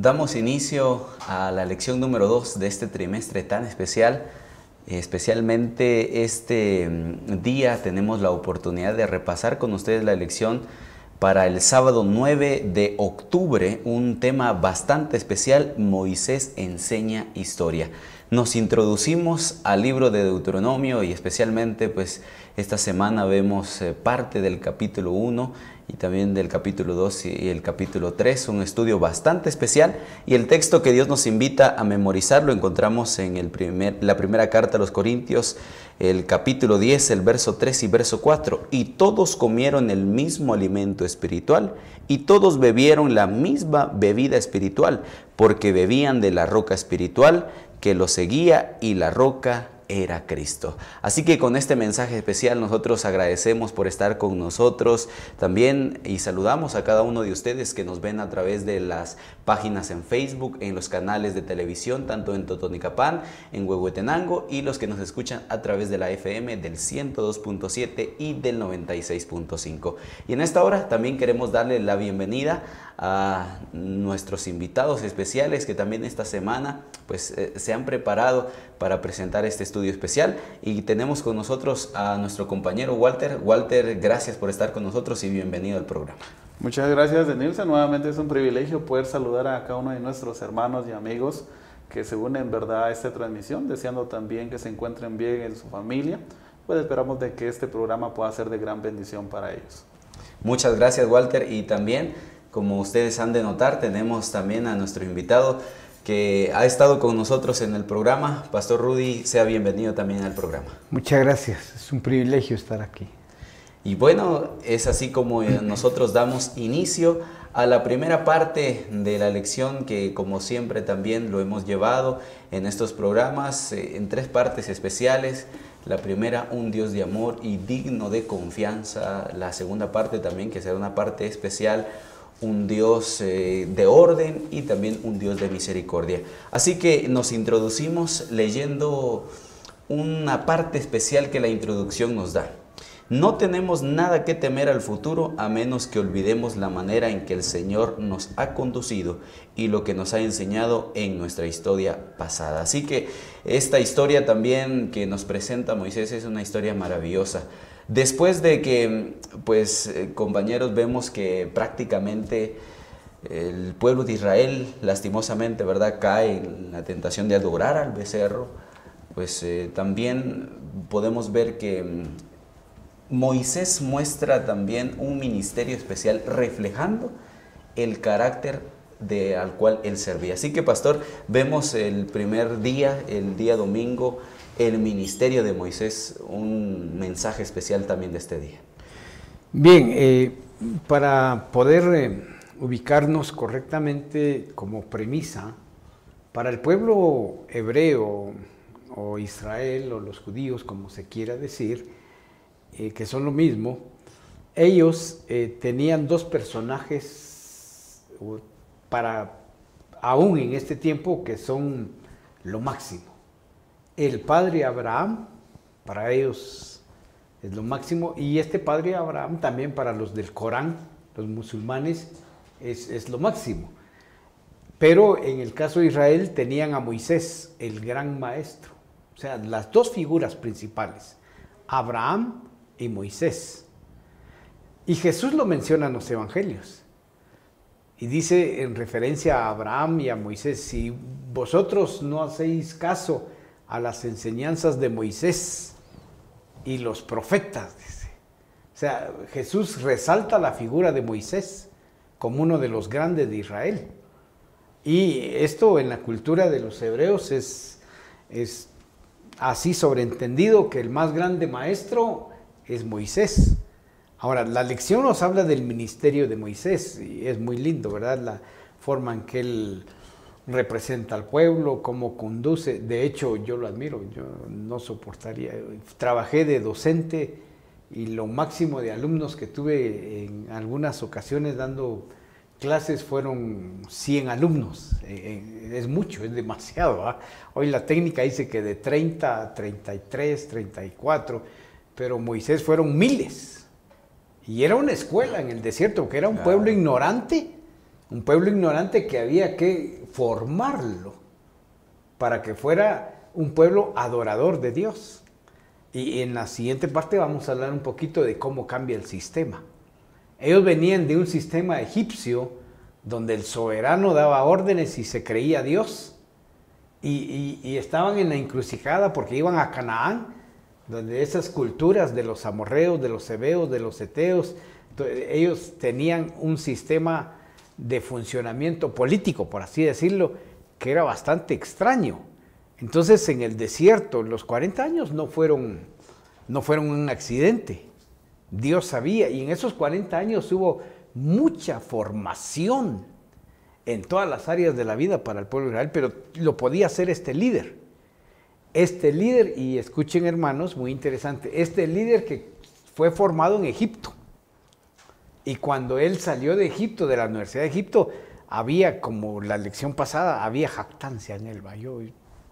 Damos inicio a la lección número 2 de este trimestre tan especial. Especialmente este día tenemos la oportunidad de repasar con ustedes la lección para el sábado 9 de octubre, un tema bastante especial: Moisés enseña historia. Nos introducimos al libro de Deuteronomio y especialmente pues esta semana vemos parte del capítulo 1 y también del capítulo 2 y el capítulo 3, un estudio bastante especial, y el texto que Dios nos invita a memorizar lo encontramos en la primera carta a los Corintios, el capítulo 10, el verso 3 y verso 4. Y todos comieron el mismo alimento espiritual y todos bebieron la misma bebida espiritual, porque bebían de la roca espiritual que los seguía, y la roca era Cristo. Así que con este mensaje especial nosotros agradecemos por estar con nosotros también, y saludamos a cada uno de ustedes que nos ven a través de las páginas en Facebook, en los canales de televisión, tanto en Totonicapán, en Huehuetenango, y los que nos escuchan a través de la FM del 102.7 y del 96.5. Y en esta hora también queremos darle la bienvenida a nuestros invitados especiales que también esta semana pues se han preparado para presentar este estudio especial, y tenemos con nosotros a nuestro compañero Walter. Walter, gracias por estar con nosotros y bienvenido al programa. Muchas gracias, Denilson. Nuevamente es un privilegio poder saludar a cada uno de nuestros hermanos y amigos que se unen en verdad a esta transmisión, deseando también que se encuentren bien en su familia. Pues esperamos de que este programa pueda ser de gran bendición para ellos. Muchas gracias, Walter, y también, como ustedes han de notar, tenemos también a nuestro invitado que ha estado con nosotros en el programa. Pastor Rudy, sea bienvenido también al programa. Muchas gracias, es un privilegio estar aquí. Y bueno, es así como nosotros damos inicio a la primera parte de la lección, que como siempre también lo hemos llevado en estos programas en tres partes especiales. La primera, un Dios de amor y digno de confianza. La segunda parte también, que será una parte especial, un Dios de orden, y también un Dios de misericordia. Así que nos introducimos leyendo una parte especial que la introducción nos da. No tenemos nada que temer al futuro, a menos que olvidemos la manera en que el Señor nos ha conducido y lo que nos ha enseñado en nuestra historia pasada. Así que esta historia también que nos presenta Moisés es una historia maravillosa. Después de que, pues, compañeros, vemos que prácticamente el pueblo de Israel, lastimosamente, ¿verdad?, cae en la tentación de adorar al becerro, pues también podemos ver que Moisés muestra también un ministerio especial reflejando el carácter al cual él servía. Así que, pastor, vemos el primer día, el día domingo, el ministerio de Moisés, un mensaje especial también de este día. Bien, para poder ubicarnos correctamente como premisa, para el pueblo hebreo o Israel o los judíos, como se quiera decir, que son lo mismo, ellos tenían dos personajes aún en este tiempo, que son lo máximo. El padre Abraham, para ellos es lo máximo, y este padre Abraham también para los del Corán, los musulmanes, es lo máximo. Pero en el caso de Israel tenían a Moisés, el gran maestro. O sea, las dos figuras principales, Abraham y Moisés. Y Jesús lo menciona en los evangelios. Y dice en referencia a Abraham y a Moisés: si vosotros no hacéis caso a las enseñanzas de Moisés y los profetas, dice. O sea, Jesús resalta la figura de Moisés como uno de los grandes de Israel. Y esto en la cultura de los hebreos es así sobreentendido, que el más grande maestro es Moisés. Ahora, la lección nos habla del ministerio de Moisés, y es muy lindo, ¿verdad?, la forma en que él representa al pueblo, cómo conduce. De hecho, yo lo admiro, yo no soportaría. Trabajé de docente y lo máximo de alumnos que tuve en algunas ocasiones dando clases fueron 100 alumnos. Es mucho, es demasiado, ¿eh? Hoy la técnica dice que de 30 a 33, 34, pero Moisés fueron miles. Y era una escuela en el desierto, que era un pueblo ignorante, Un pueblo ignorante que había que formarlo para que fuera un pueblo adorador de Dios. Y en la siguiente parte vamos a hablar un poquito de cómo cambia el sistema. Ellos venían de un sistema egipcio donde el soberano daba órdenes y se creía Dios. Y estaban en la encrucijada porque iban a Canaán, donde esas culturas de los amorreos, de los heveos, de los heteos, ellos tenían un sistema de funcionamiento político, por así decirlo, que era bastante extraño. Entonces, en el desierto, los 40 años no fueron un accidente. Dios sabía, y en esos 40 años hubo mucha formación en todas las áreas de la vida para el pueblo de Israel, pero lo podía hacer este líder. Este líder, y escuchen hermanos, muy interesante, este líder que fue formado en Egipto. Y cuando él salió de Egipto, de la Universidad de Egipto, había, como la lección pasada, había jactancia en él. Yo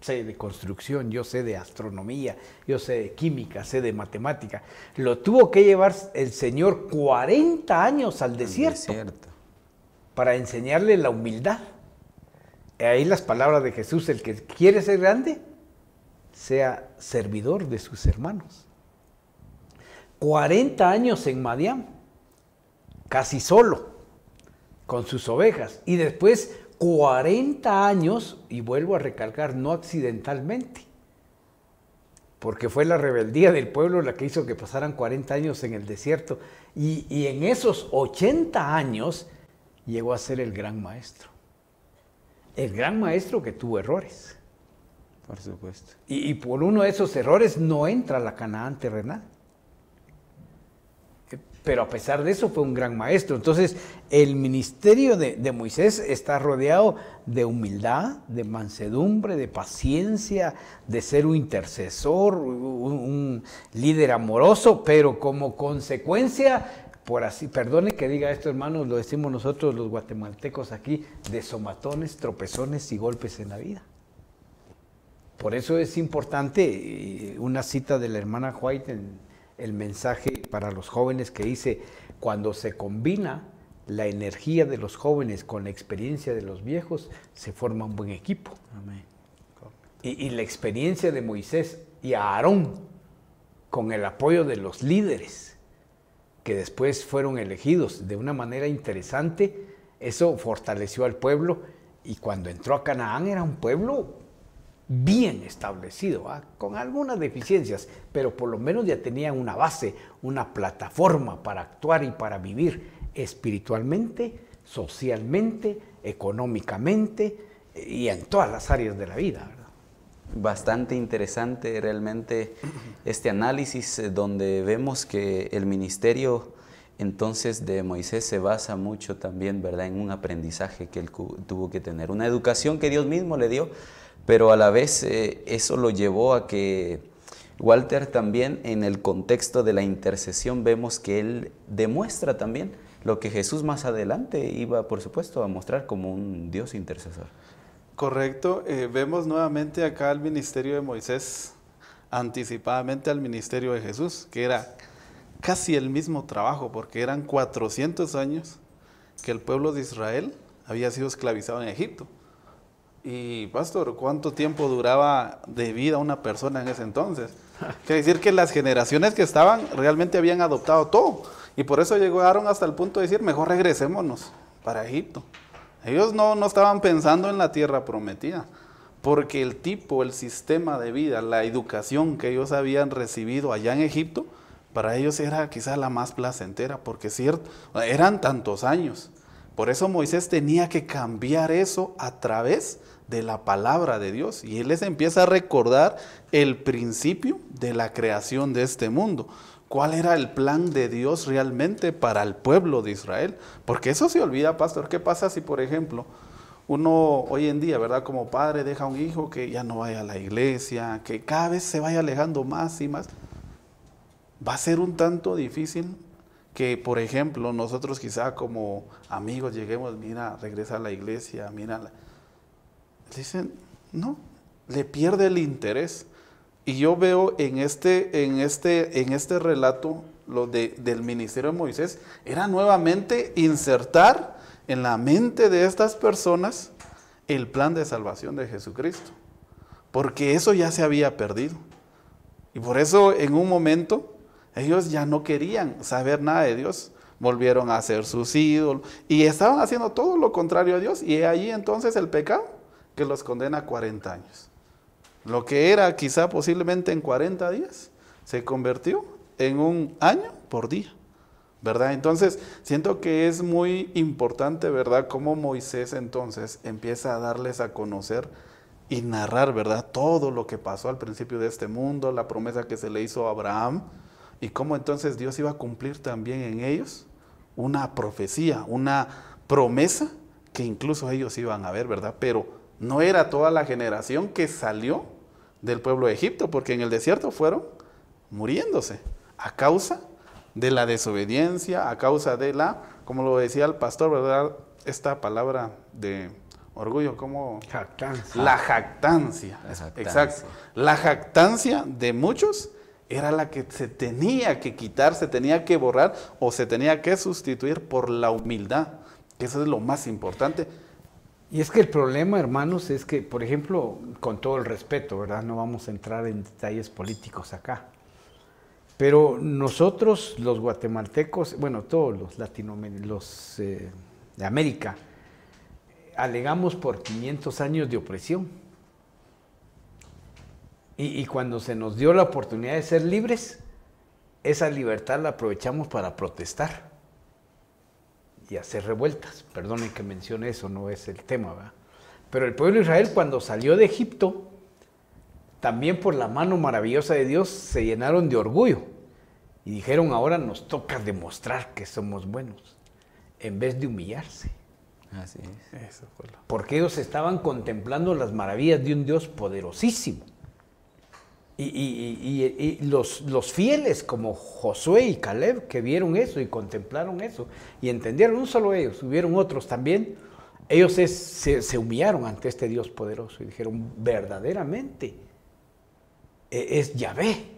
sé de construcción, yo sé de astronomía, yo sé de química, sé de matemática. Lo tuvo que llevar el Señor 40 años al desierto para enseñarle la humildad. Ahí las palabras de Jesús: el que quiere ser grande, sea servidor de sus hermanos. 40 años en Madián, casi solo, con sus ovejas, y después 40 años, y vuelvo a recalcar, no accidentalmente, porque fue la rebeldía del pueblo la que hizo que pasaran 40 años en el desierto, y en esos 80 años llegó a ser el gran maestro que tuvo errores. Por supuesto. Y por uno de esos errores no entra a la Canaán terrenal. Pero a pesar de eso fue un gran maestro. Entonces, el ministerio de Moisés está rodeado de humildad, de mansedumbre, de paciencia, de ser un intercesor, un líder amoroso, pero como consecuencia, por así, perdone que diga esto, hermanos, lo decimos nosotros los guatemaltecos aquí, de somatones, tropezones y golpes en la vida. Por eso es importante una cita de la hermana White en el mensaje para los jóvenes que dice: cuando se combina la energía de los jóvenes con la experiencia de los viejos, se forma un buen equipo. Amén. Y la experiencia de Moisés y Aarón, con el apoyo de los líderes, que después fueron elegidos de una manera interesante, eso fortaleció al pueblo, y cuando entró a Canaán era un pueblo bien establecido, con algunas deficiencias, pero por lo menos ya tenían una base, una plataforma para actuar y para vivir espiritualmente, socialmente, económicamente y en todas las áreas de la vida, ¿verdad? Bastante interesante realmente este análisis, donde vemos que el ministerio entonces de Moisés se basa mucho también, ¿verdad?, en un aprendizaje que él tuvo que tener, una educación que Dios mismo le dio. Pero a la vez eso lo llevó a que Walter también, en el contexto de la intercesión, vemos que él demuestra también lo que Jesús más adelante iba, por supuesto, a mostrar como un Dios intercesor. Correcto. Vemos nuevamente acá el ministerio de Moisés anticipadamente al ministerio de Jesús, que era casi el mismo trabajo, porque eran 400 años que el pueblo de Israel había sido esclavizado en Egipto. Y pastor, ¿cuánto tiempo duraba de vida una persona en ese entonces? Quiere decir que las generaciones que estaban realmente habían adoptado todo. Y por eso llegaron hasta el punto de decir: mejor regresémonos para Egipto. Ellos no estaban pensando en la tierra prometida, porque el sistema de vida, la educación que ellos habían recibido allá en Egipto, para ellos era quizás la más placentera, porque cierto, eran tantos años. Por eso Moisés tenía que cambiar eso a través de la palabra de Dios, y él les empieza a recordar el principio de la creación de este mundo. ¿Cuál era el plan de Dios realmente para el pueblo de Israel? Porque eso se olvida, pastor. ¿Qué pasa si, por ejemplo, uno hoy en día, ¿verdad?, como padre deja a un hijo que ya no vaya a la iglesia, que cada vez se vaya alejando más y más? Va a ser un tanto difícil que, por ejemplo, nosotros quizá como amigos lleguemos: mira, regresa a la iglesia, mira. Dicen, no, le pierde el interés. Y yo veo en este relato del ministerio de Moisés, era nuevamente insertar en la mente de estas personas el plan de salvación de Jesucristo, porque eso ya se había perdido. Y por eso en un momento ellos ya no querían saber nada de Dios, volvieron a hacer sus ídolos y estaban haciendo todo lo contrario a Dios, y allí entonces el pecado que los condena a 40 años. Lo que era quizá posiblemente en 40 días, se convirtió en un año por día, ¿verdad? Entonces, siento que es muy importante, ¿verdad?, cómo Moisés entonces empieza a darles a conocer y narrar, ¿verdad?, todo lo que pasó al principio de este mundo, la promesa que se le hizo a Abraham, y cómo entonces Dios iba a cumplir también en ellos una profecía, una promesa que incluso ellos iban a ver, ¿verdad? Pero no era toda la generación que salió del pueblo de Egipto, porque en el desierto fueron muriéndose a causa de la desobediencia, a causa de la, como lo decía el pastor, ¿verdad?, esta palabra de orgullo, como Jactancia. la jactancia. Exacto. La jactancia de muchos era la que se tenía que quitar, se tenía que borrar o se tenía que sustituir por la humildad, que eso es lo más importante. Y es que el problema, hermanos, es que, por ejemplo, con todo el respeto, ¿verdad? No vamos a entrar en detalles políticos acá. Pero nosotros, los guatemaltecos, bueno, todos los latinoamericanos, de América, alegamos por 500 años de opresión. Y cuando se nos dio la oportunidad de ser libres, esa libertad la aprovechamos para protestar y hacer revueltas. Perdonen que mencione eso, no es el tema, ¿verdad? Pero el pueblo de Israel, cuando salió de Egipto, también por la mano maravillosa de Dios se llenaron de orgullo y dijeron: ahora nos toca demostrar que somos buenos, en vez de humillarse. Así es. Eso fue lo... Porque ellos estaban contemplando las maravillas de un Dios poderosísimo. Y los fieles como Josué y Caleb, que vieron eso y contemplaron eso y entendieron, no solo ellos, hubieron otros también, ellos se humillaron ante este Dios poderoso y dijeron: verdaderamente es Yahvé,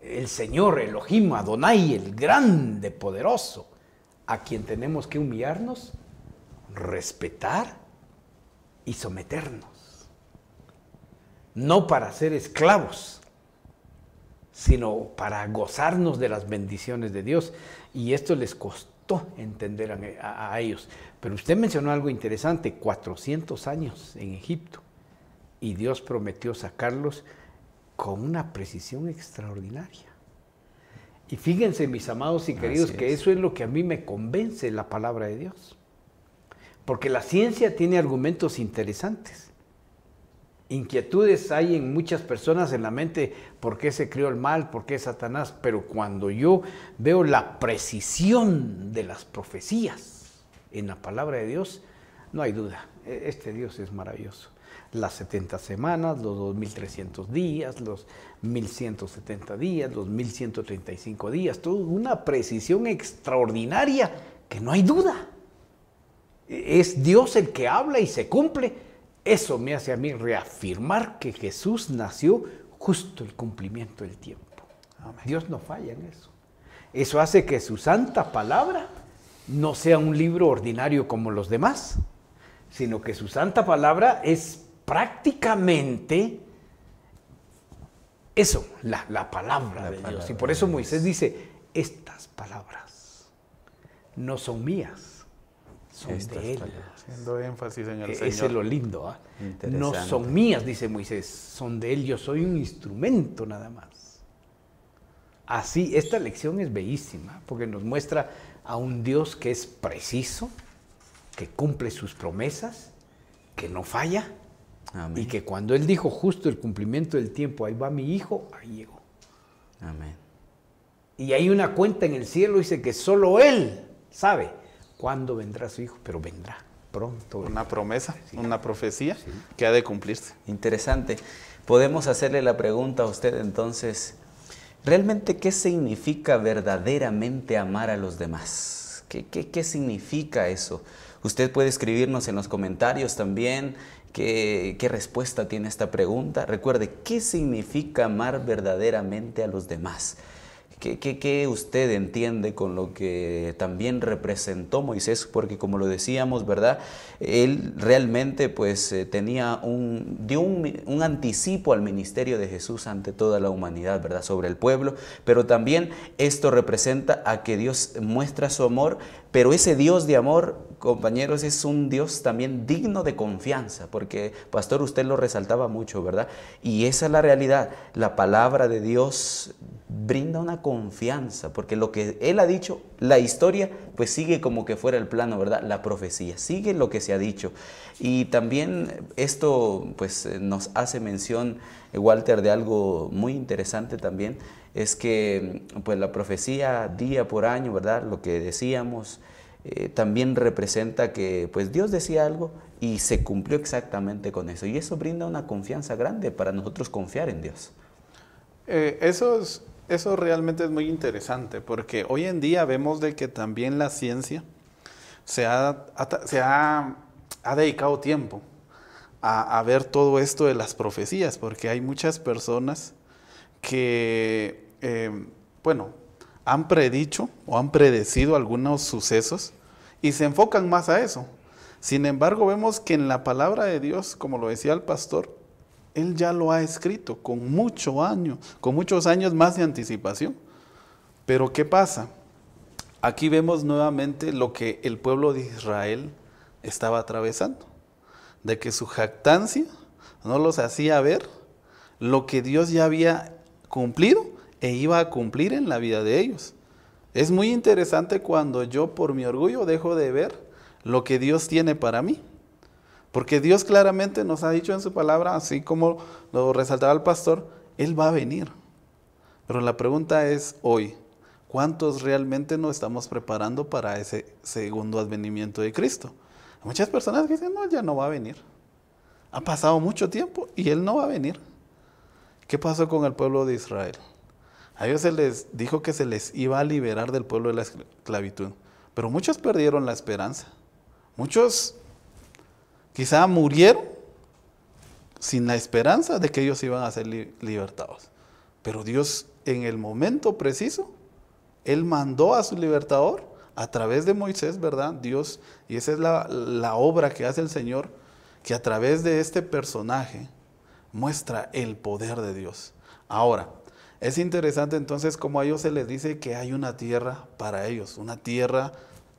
el Señor, Elohim, Adonai, el grande, poderoso, a quien tenemos que humillarnos, respetar y someternos. No para ser esclavos, sino para gozarnos de las bendiciones de Dios. Y esto les costó entender a ellos. Pero usted mencionó algo interesante: 400 años en Egipto. Y Dios prometió sacarlos con una precisión extraordinaria. Y fíjense, mis amados y queridos, que eso es lo que a mí me convence la palabra de Dios. Porque la ciencia tiene argumentos interesantes. Inquietudes hay en muchas personas en la mente: ¿por qué se creó el mal? ¿Por qué Satanás? Pero cuando yo veo la precisión de las profecías en la palabra de Dios, no hay duda, este Dios es maravilloso. Las 70 semanas, los 2300 días, los 1170 días, los 1135 días, todo una precisión extraordinaria que no hay duda. Es Dios el que habla y se cumple. Eso me hace a mí reafirmar que Jesús nació justo el cumplimiento del tiempo. Amén. Dios no falla en eso. Eso hace que su santa palabra no sea un libro ordinario como los demás, sino que su santa palabra es prácticamente eso, la palabra de Dios. Y por eso Moisés dice: estas palabras no son mías, son de Él. Haciendo énfasis en el Señor. Ese es lo lindo, ¿eh? No son mías, dice Moisés, son de Él. Yo soy un instrumento nada más. Así, esta lección es bellísima, porque nos muestra a un Dios que es preciso, que cumple sus promesas, que no falla. Amén. Y que cuando Él dijo justo el cumplimiento del tiempo, ahí va mi hijo, ahí llegó. Amén. Y hay una cuenta en el cielo, dice que solo Él sabe cuándo vendrá su hijo, pero vendrá pronto. Una promesa, sí, una profecía, sí, que ha de cumplirse. Interesante. Podemos hacerle la pregunta a usted entonces: ¿realmente qué significa verdaderamente amar a los demás? ¿Qué significa eso? Usted puede escribirnos en los comentarios también qué respuesta tiene esta pregunta. Recuerde, ¿qué significa amar verdaderamente a los demás? ¿Qué usted entiende con lo que también representó Moisés? Porque como lo decíamos, ¿verdad? Él realmente pues dio un anticipo al ministerio de Jesús ante toda la humanidad, ¿verdad? Sobre el pueblo, pero también esto representa a que Dios muestra su amor, pero ese Dios de amor, compañeros, es un Dios también digno de confianza, porque, pastor, usted lo resaltaba mucho, ¿verdad? Y esa es la realidad. La palabra de Dios brinda una confianza, porque lo que Él ha dicho, la historia, pues sigue como que fuera el plano, ¿verdad? La profecía, sigue lo que se ha dicho. Y también esto, pues, nos hace mención, Walter, de algo muy interesante también, es que, pues, la profecía día por año, ¿verdad? Lo que decíamos, también representa que, pues, Dios decía algo y se cumplió exactamente con eso. Y eso brinda una confianza grande para nosotros confiar en Dios. Eso realmente es muy interesante, porque hoy en día vemos de que también la ciencia se ha dedicado tiempo a ver todo esto de las profecías, porque hay muchas personas que, han predicho o han predecido algunos sucesos y se enfocan más a eso. Sin embargo, vemos que en la palabra de Dios, como lo decía el pastor, Él ya lo ha escrito con muchos años más de anticipación. Pero ¿qué pasa? Aquí vemos nuevamente lo que el pueblo de Israel estaba atravesando, de que su jactancia no los hacía ver lo que Dios ya había cumplido e iba a cumplir en la vida de ellos. Es muy interesante cuando yo por mi orgullo dejo de ver lo que Dios tiene para mí. Porque Dios claramente nos ha dicho en su palabra, así como lo resaltaba el pastor, Él va a venir. Pero la pregunta es hoy, ¿cuántos realmente nos estamos preparando para ese segundo advenimiento de Cristo? Hay muchas personas que dicen, no, Él ya no va a venir. Ha pasado mucho tiempo y Él no va a venir. ¿Qué pasó con el pueblo de Israel? A ellos se les dijo que se les iba a liberar del pueblo de la esclavitud. Pero muchos perdieron la esperanza. Muchos quizá murieron sin la esperanza de que ellos iban a ser libertados. Pero Dios, en el momento preciso, Él mandó a su libertador a través de Moisés, ¿verdad? Dios, y esa es la obra que hace el Señor, que a través de este personaje muestra el poder de Dios. Ahora, es interesante entonces como a ellos se les dice que hay una tierra para ellos, una tierra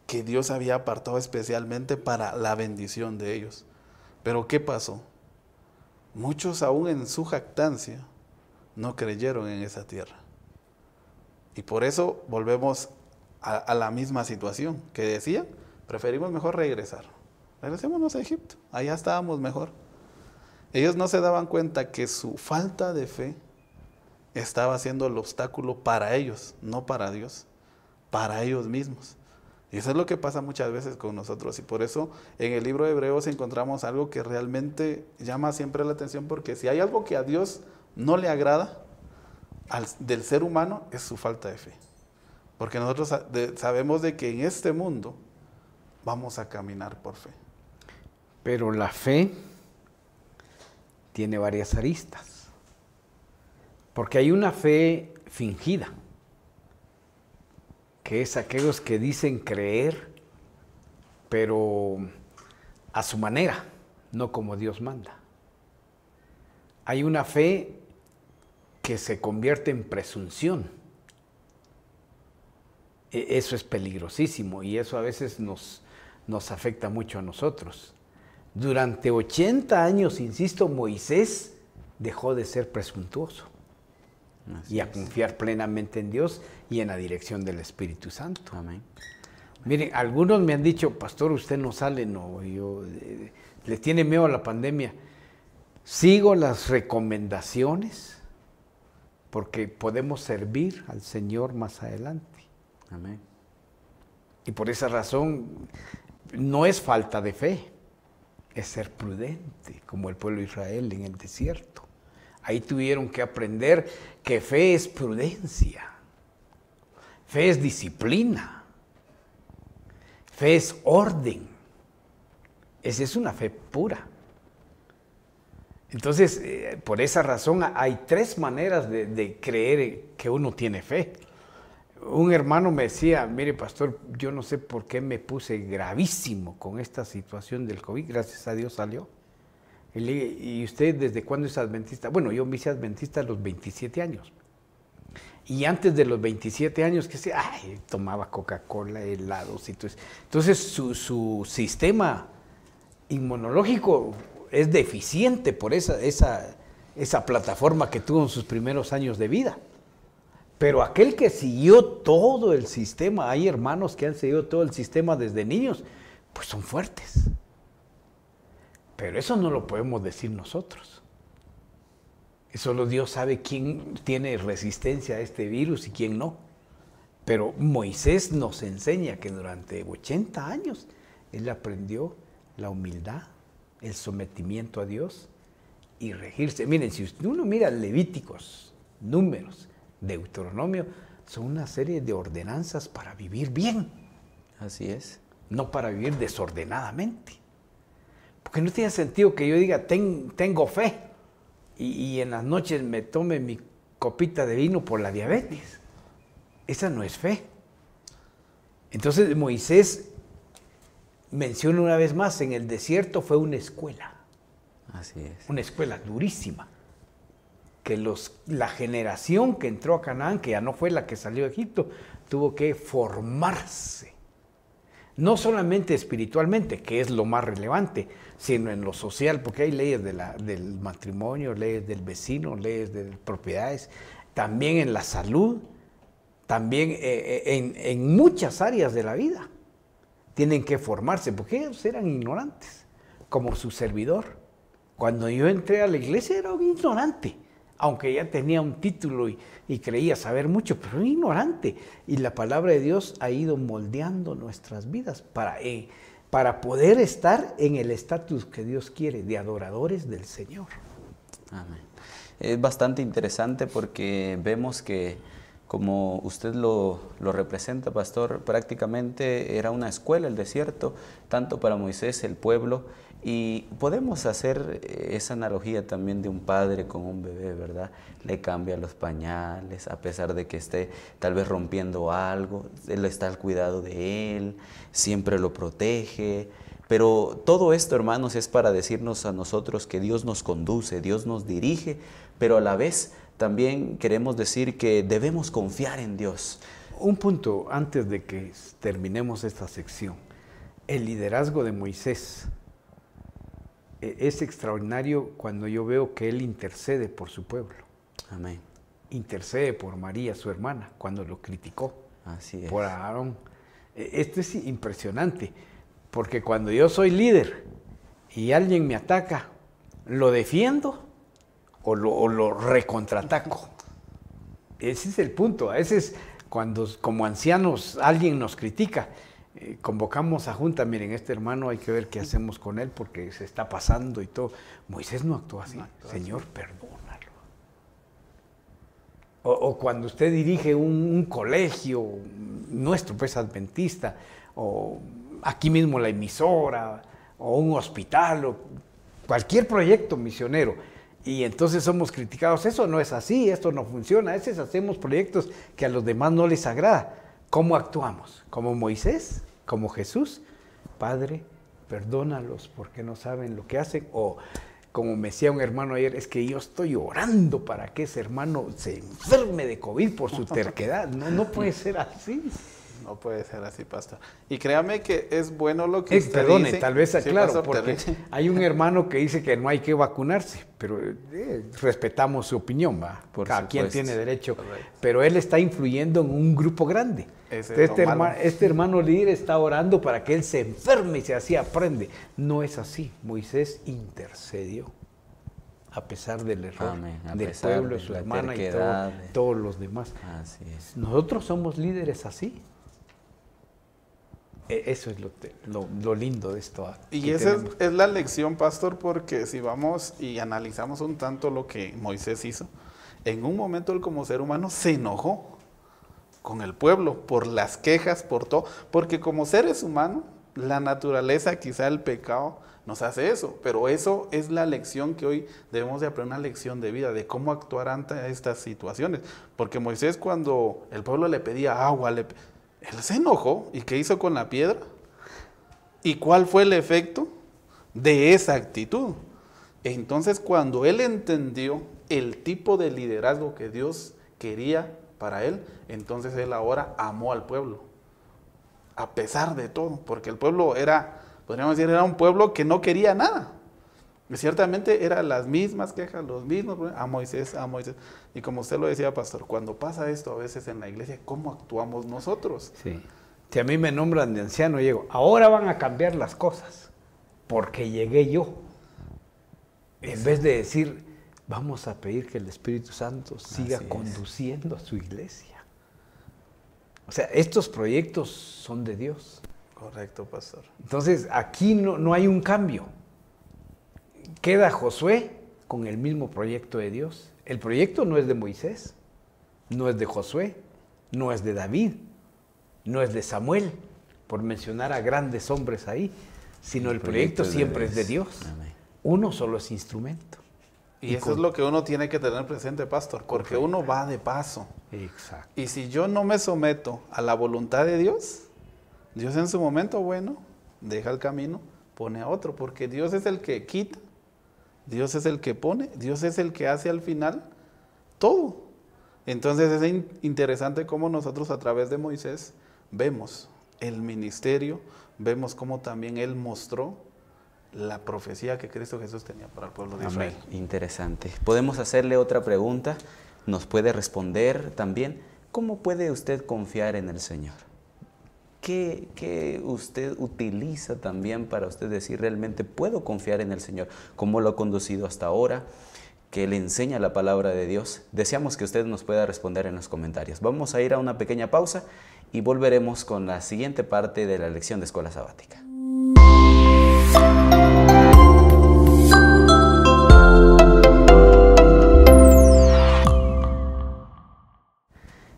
que Dios había apartado especialmente para la bendición de ellos. Pero ¿qué pasó? Muchos aún en su jactancia no creyeron en esa tierra. Y por eso volvemos a la misma situación que decían, preferimos mejor regresar. Regresémonos a Egipto, allá estábamos mejor. Ellos no se daban cuenta que su falta de fe estaba siendo el obstáculo para ellos, no para Dios, para ellos mismos. Y eso es lo que pasa muchas veces con nosotros. Y por eso en el libro de Hebreos encontramos algo que realmente llama siempre la atención, porque si hay algo que a Dios no le agrada del ser humano es su falta de fe. Porque nosotros sabemos de que en este mundo vamos a caminar por fe. Pero la fe tiene varias aristas. Porque hay una fe fingida, que es aquellos que dicen creer, pero a su manera, no como Dios manda. Hay una fe que se convierte en presunción. Eso es peligrosísimo y eso a veces nos afecta mucho a nosotros. Durante 80 años, insisto, Moisés dejó de ser presuntuoso y a confiar plenamente en Dios y en la dirección del Espíritu Santo. Amén. Miren, algunos me han dicho, pastor, usted no sale, le tiene miedo a la pandemia. Sigo las recomendaciones porque podemos servir al Señor más adelante. Amén. Y por esa razón no es falta de fe, es ser prudente, como el pueblo de Israel en el desierto. Ahí tuvieron que aprender que fe es prudencia, fe es disciplina, fe es orden. Esa es una fe pura. Entonces, por esa razón hay tres maneras de creer que uno tiene fe. Un hermano me decía, mire pastor, yo no sé por qué me puse gravísimo con esta situación del COVID, gracias a Dios salió. Y le dije, ¿y usted desde cuándo es adventista? Bueno, yo me hice adventista a los 27 años. Y antes de los 27 años, que se, tomaba Coca-Cola, helados y todo eso. Entonces su sistema inmunológico es deficiente por esa plataforma que tuvo en sus primeros años de vida. Pero aquel que siguió todo el sistema, hay hermanos que han seguido todo el sistema desde niños, pues son fuertes. Pero eso no lo podemos decir nosotros. Solo Dios sabe quién tiene resistencia a este virus y quién no. Pero Moisés nos enseña que durante 80 años él aprendió la humildad, el sometimiento a Dios y regirse. Miren, si uno mira Levíticos, Números, Deuteronomio, son una serie de ordenanzas para vivir bien. Así es. No para vivir desordenadamente. Porque no tiene sentido que yo diga, tengo fe, y en las noches me tome mi copita de vino por la diabetes. Esa no es fe. Entonces Moisés menciona una vez más, en el desierto fue una escuela. Así es. Una escuela durísima. Que la generación que entró a Canaán, que ya no fue la que salió de Egipto, tuvo que formarse. No solamente espiritualmente, que es lo más relevante, sino en lo social, porque hay leyes del matrimonio, leyes del vecino, leyes de propiedades, también en la salud, también en muchas áreas de la vida. Tienen que formarse, porque ellos eran ignorantes, como su servidor. Cuando yo entré a la iglesia era un ignorante, aunque ya tenía un título y creía saber mucho, pero era ignorante. Y la palabra de Dios ha ido moldeando nuestras vidas para poder estar en el estatus que Dios quiere, de adoradores del Señor. Amén. Es bastante interesante porque vemos que, como usted lo representa, pastor, prácticamente era una escuela el desierto, tanto para Moisés, el pueblo, y podemos hacer esa analogía también de un padre con un bebé, ¿verdad? Le cambia los pañales, a pesar de que esté tal vez rompiendo algo, él está al cuidado de él, siempre lo protege. Pero todo esto, hermanos, es para decirnos a nosotros que Dios nos conduce, Dios nos dirige, pero a la vez también queremos decir que debemos confiar en Dios. Un punto antes de que terminemos esta sección. El liderazgo de Moisés es extraordinario cuando yo veo que él intercede por su pueblo. Amén. Intercede por María, su hermana, cuando lo criticó. Así es. Por Aarón. Esto es impresionante, porque cuando yo soy líder y alguien me ataca, ¿lo defiendo o lo recontrataco? Ese es el punto. A veces cuando como ancianos alguien nos critica, convocamos a junta, miren, este hermano hay que ver qué hacemos con él porque se está pasando y todo. Moisés no actuó así. Señor, perdónalo. O cuando usted dirige un colegio, nuestro pues adventista, o aquí mismo la emisora, o un hospital, o cualquier proyecto misionero, y entonces somos criticados, eso no es así, esto no funciona, a veces hacemos proyectos que a los demás no les agrada. ¿Cómo actuamos? ¿Como Moisés? ¿Como Jesús? Padre, perdónalos porque no saben lo que hacen. O como me decía un hermano ayer, es que yo estoy orando para que ese hermano se enferme de COVID por su terquedad. No puede ser así. No puede ser así, pastor. Y créame que es bueno lo que usted perdone, dice. tal vez aclaro, pastor, porque hay un hermano que dice que no hay que vacunarse, pero respetamos su opinión, ¿va? Cada quien tiene derecho. Correcto. Pero él está influyendo en un grupo grande. Este hermano líder está orando para que él se enferme y así aprende. No es así. Moisés intercedió a pesar del error del pueblo, de su hermana y todos los demás. Así es. Nosotros somos líderes así. Eso es lo lindo de esto. Y esa es la lección, pastor, porque si vamos y analizamos un tanto lo que Moisés hizo, en un momento él como ser humano se enojó con el pueblo por las quejas, por todo, porque como seres humanos, la naturaleza, quizá el pecado, nos hace eso, pero eso es la lección que hoy debemos de aprender, una lección de vida, de cómo actuar ante estas situaciones, porque Moisés, cuando el pueblo le pedía agua, él se enojó. ¿Y qué hizo con la piedra? ¿Y cuál fue el efecto de esa actitud? Entonces, cuando él entendió el tipo de liderazgo que Dios quería para él, entonces él ahora amó al pueblo, a pesar de todo, porque el pueblo podríamos decir, era un pueblo que no quería nada. Y ciertamente eran las mismas quejas, los mismos problemas, a Moisés. Y como usted lo decía, pastor, cuando pasa esto a veces en la iglesia, ¿cómo actuamos nosotros? Sí. Si a mí me nombran de anciano, llego, ahora van a cambiar las cosas, porque llegué yo. En vez de decir, vamos a pedir que el Espíritu Santo siga conduciendo a su iglesia. O sea, estos proyectos son de Dios. Correcto, pastor. Entonces, aquí no hay un cambio. Queda Josué con el mismo proyecto de Dios. El proyecto no es de Moisés, no es de Josué, no es de David, no es de Samuel, por mencionar a grandes hombres ahí, sino el proyecto siempre es de Dios. Amén. Uno solo es instrumento. Y eso es lo que uno tiene que tener presente, pastor, porque uno va de paso. Exacto. Y si yo no me someto a la voluntad de Dios, Dios en su momento bueno deja el camino, pone a otro, porque Dios es el que quita, Dios es el que pone, Dios es el que hace al final todo. Entonces es interesante cómo nosotros a través de Moisés vemos el ministerio, vemos cómo también él mostró la profecía que Cristo Jesús tenía para el pueblo de Israel. Interesante. Podemos hacerle otra pregunta, nos puede responder también. ¿Cómo puede usted confiar en el Señor? ¿Qué usted utiliza también para usted decir realmente puedo confiar en el Señor? ¿Cómo lo ha conducido hasta ahora? ¿Qué le enseña la palabra de Dios? Deseamos que usted nos pueda responder en los comentarios. Vamos a ir a una pequeña pausa y volveremos con la siguiente parte de la lección de Escuela Sabática.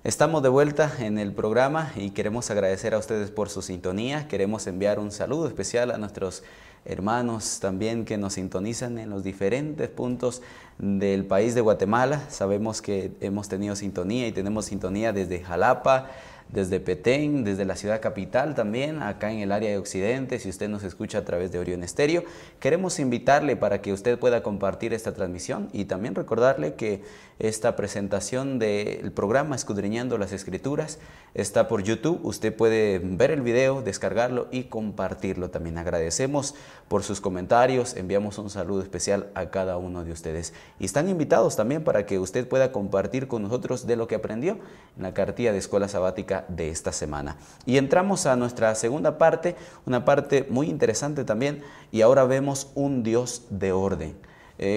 Estamos de vuelta en el programa y queremos agradecer a ustedes por su sintonía. Queremos enviar un saludo especial a nuestros hermanos también que nos sintonizan en los diferentes puntos del país de Guatemala. Sabemos que hemos tenido sintonía y tenemos sintonía desde Jalapa, desde Petén, desde la ciudad capital también, acá en el área de Occidente, si usted nos escucha a través de Orión Estéreo. Queremos invitarle para que usted pueda compartir esta transmisión y también recordarle que esta presentación del programa Escudriñando las Escrituras está por YouTube. Usted puede ver el video, descargarlo y compartirlo también. Agradecemos por sus comentarios, enviamos un saludo especial a cada uno de ustedes. Y están invitados también para que usted pueda compartir con nosotros de lo que aprendió en la cartilla de Escuela Sabática de esta semana. Y entramos a nuestra segunda parte, una parte muy interesante también, y ahora vemos un Dios de orden.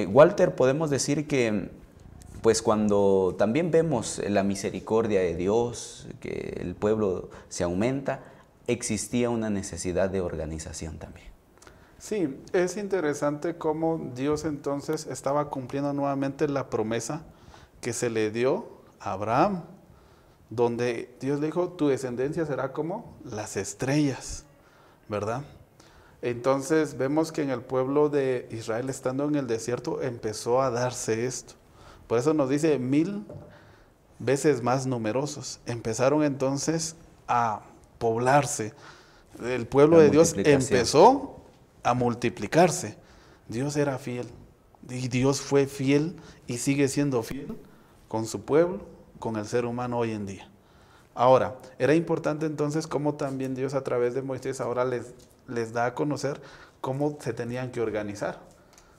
Walter, podemos decir que pues cuando también vemos la misericordia de Dios, que el pueblo se aumenta, existía una necesidad de organización también. Sí, es interesante cómo Dios entonces estaba cumpliendo nuevamente la promesa que se le dio a Abraham, donde Dios le dijo, tu descendencia será como las estrellas, ¿verdad? Entonces vemos que en el pueblo de Israel, estando en el desierto, empezó a darse esto. Por eso nos dice 1000 veces más numerosos. Empezaron entonces a poblarse. El pueblo de Dios empezó a multiplicarse. Dios era fiel. Y Dios fue fiel y sigue siendo fiel con su pueblo, con el ser humano hoy en día. Ahora, era importante entonces cómo también Dios a través de Moisés ahora les da a conocer cómo se tenían que organizar.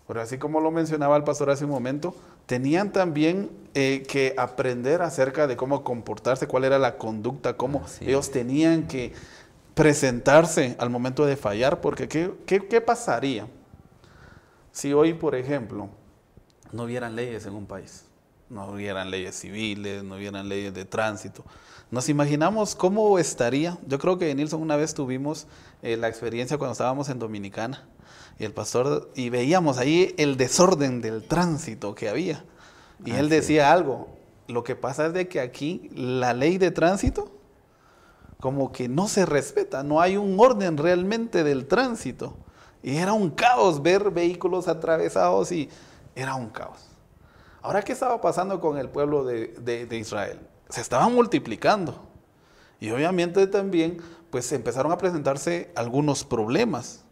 Pero así como lo mencionaba el pastor hace un momento, tenían también que aprender acerca de cómo comportarse, cuál era la conducta, cómo ellos tenían que presentarse al momento de fallar, porque ¿qué pasaría si hoy, por ejemplo, no hubieran leyes en un país? No hubieran leyes civiles, no hubieran leyes de tránsito. Nos imaginamos cómo estaría. Yo creo que Nilson una vez tuvimos la experiencia cuando estábamos en Dominicana y el pastor, y veíamos ahí el desorden del tránsito que había. Y él decía algo, lo que pasa es de que aquí la ley de tránsito como que no se respeta, no hay un orden realmente del tránsito. Y era un caos ver vehículos atravesados y era un caos. Ahora, ¿qué estaba pasando con el pueblo de Israel? Se estaban multiplicando. Y obviamente también pues empezaron a presentarse algunos problemas.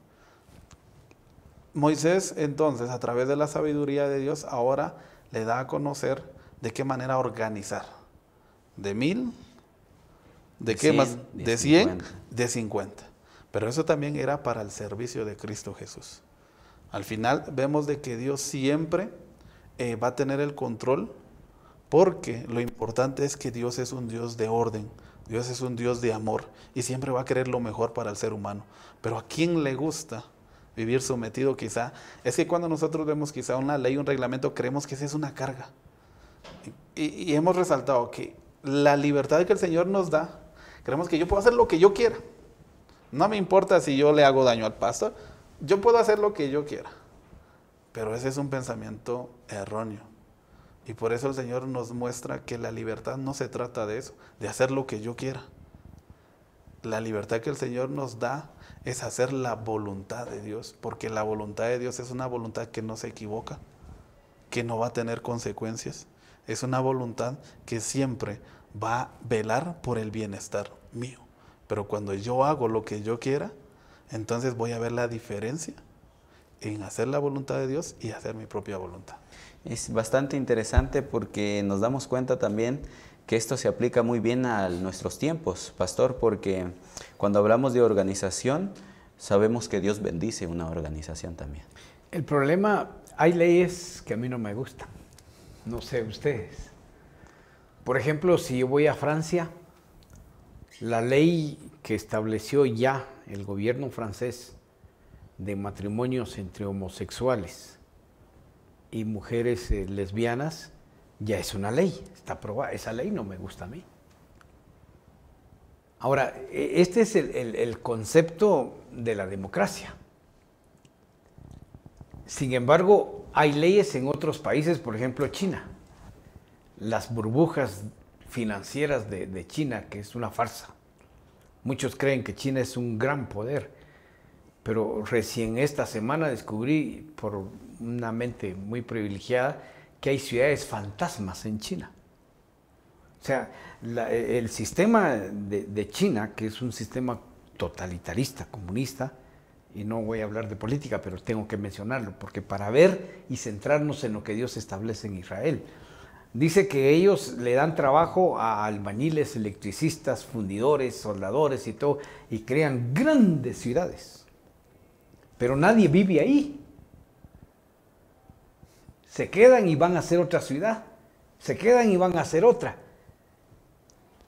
Moisés entonces, a través de la sabiduría de Dios, ahora le da a conocer de qué manera organizar. ¿De 1000? ¿De qué 100, más? de ¿De 100? 50. De 50. Pero eso también era para el servicio de Cristo Jesús. Al final vemos de que Dios siempre va a tener el control, porque lo importante es que Dios es un Dios de orden, Dios es un Dios de amor y siempre va a querer lo mejor para el ser humano. Pero ¿a quién le gusta vivir sometido quizá? Es que cuando nosotros vemos quizá una ley, un reglamento, creemos que esa es una carga. Y hemos resaltado que la libertad que el Señor nos da, creemos que yo puedo hacer lo que yo quiera. No me importa si yo le hago daño al pastor, yo puedo hacer lo que yo quiera. Pero ese es un pensamiento erróneo. Y por eso el Señor nos muestra que la libertad no se trata de eso, de hacer lo que yo quiera. La libertad que el Señor nos da es hacer la voluntad de Dios, porque la voluntad de Dios es una voluntad que no se equivoca, que no va a tener consecuencias. Es una voluntad que siempre va a velar por el bienestar mío. Pero cuando yo hago lo que yo quiera, entonces voy a ver la diferencia en hacer la voluntad de Dios y hacer mi propia voluntad. Es bastante interesante porque nos damos cuenta también que esto se aplica muy bien a nuestros tiempos, pastor, porque cuando hablamos de organización, sabemos que Dios bendice una organización también. El problema, hay leyes que a mí no me gustan, no sé ustedes. Por ejemplo, si yo voy a Francia, la ley que estableció ya el gobierno francés de matrimonios entre homosexuales y mujeres lesbianas, ya es una ley, está aprobada. Esa ley no me gusta a mí. Ahora, este es el concepto de la democracia. Sin embargo, hay leyes en otros países, por ejemplo China. Las burbujas financieras de China, que es una farsa. Muchos creen que China es un gran poder, pero recién esta semana descubrí por una mente muy privilegiada que hay ciudades fantasmas en China. O sea, el sistema de China, que es un sistema totalitarista, comunista, y no voy a hablar de política, pero tengo que mencionarlo, porque para ver y centrarnos en lo que Dios establece en Israel, dice que ellos le dan trabajo a albañiles, electricistas, fundidores, soldadores y todo, y crean grandes ciudades. Pero nadie vive ahí. Se quedan y van a hacer otra ciudad. Se quedan y van a hacer otra.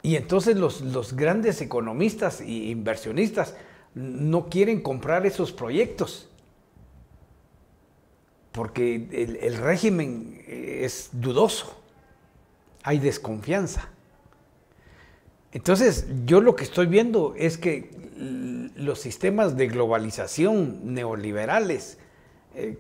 Y entonces los grandes economistas e inversionistas no quieren comprar esos proyectos. Porque el régimen es dudoso. Hay desconfianza. Entonces, yo lo que estoy viendo es que los sistemas de globalización neoliberales,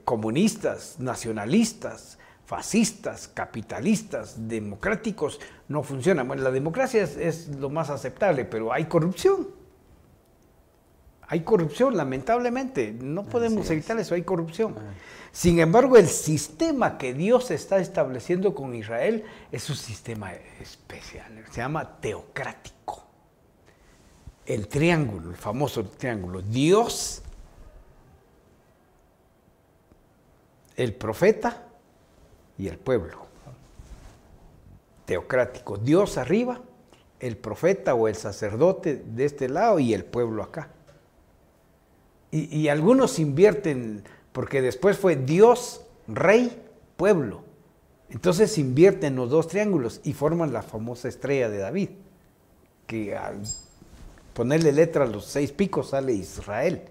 comunistas, nacionalistas, fascistas, capitalistas, democráticos, no funcionan. Bueno, la democracia es lo más aceptable, pero hay corrupción. Hay corrupción, lamentablemente. No podemos evitar eso, hay corrupción. Sin embargo, el sistema que Dios está estableciendo con Israel es un sistema especial, se llama teocrático. El triángulo, el famoso triángulo, Dios, el profeta y el pueblo. Teocrático, Dios arriba, el profeta o el sacerdote de este lado y el pueblo acá. Y algunos invierten, porque después fue Dios, rey, pueblo. Entonces invierten los dos triángulos y forman la famosa estrella de David, que al ponerle letra a los 6 picos sale Israel,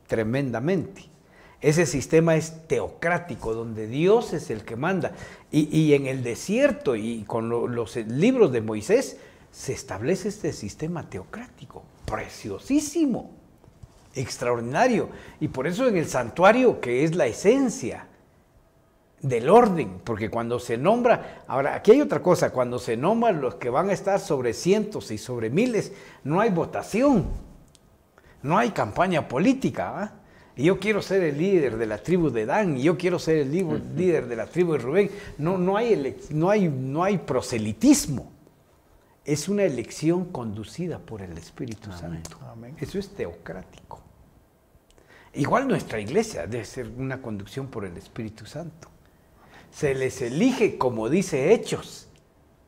tremendamente. Ese sistema es teocrático, donde Dios es el que manda. Y en el desierto y con los libros de Moisés se establece este sistema teocrático, preciosísimo, extraordinario. Y por eso en el santuario, que es la esencia del orden, porque cuando se nombra, ahora aquí hay otra cosa, cuando se nombran los que van a estar sobre cientos y sobre miles, no hay votación, no hay campaña política, ¿eh? Y yo quiero ser el líder de la tribu de Dan, y yo quiero ser el líder de la tribu de Rubén. No hay proselitismo. Es una elección conducida por el Espíritu Santo. Amén. Eso es teocrático. Igual nuestra iglesia debe ser una conducción por el Espíritu Santo. Se les elige, como dice Hechos,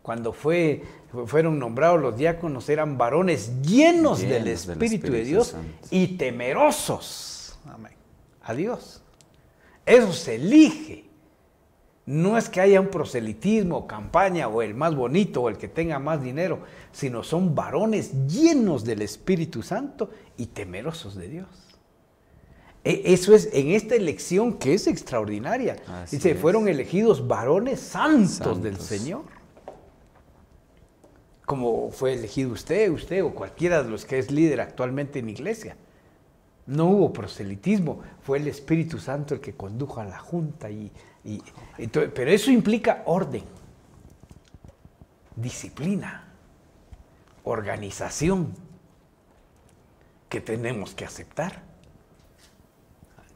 cuando fueron nombrados los diáconos, eran varones llenos del Espíritu de Dios Santo. y temerosos. Amén. A Dios. Eso se elige. No es que haya un proselitismo, campaña, o el más bonito, o el que tenga más dinero, sino son varones llenos del Espíritu Santo y temerosos de Dios. Eso es en esta elección que es extraordinaria. Dice, fueron elegidos varones santos del Señor. Como fue elegido usted o cualquiera de los que es líder actualmente en iglesia. No hubo proselitismo, fue el Espíritu Santo el que condujo a la junta. Pero eso implica orden, disciplina, organización, que tenemos que aceptar.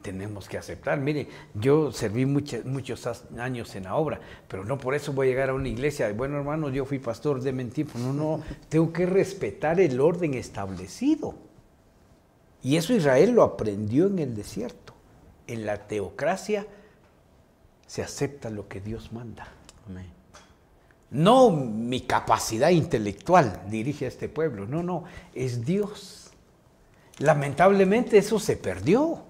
Tenemos que aceptar. Mire, yo serví muchos años en la obra, pero no por eso voy a llegar a una iglesia. Bueno, hermanos, yo fui pastor de tiempo. No, tengo que respetar el orden establecido. Y eso Israel lo aprendió en el desierto. En la teocracia se acepta lo que Dios manda. Amén. No mi capacidad intelectual dirige a este pueblo. No, es Dios. Lamentablemente eso se perdió.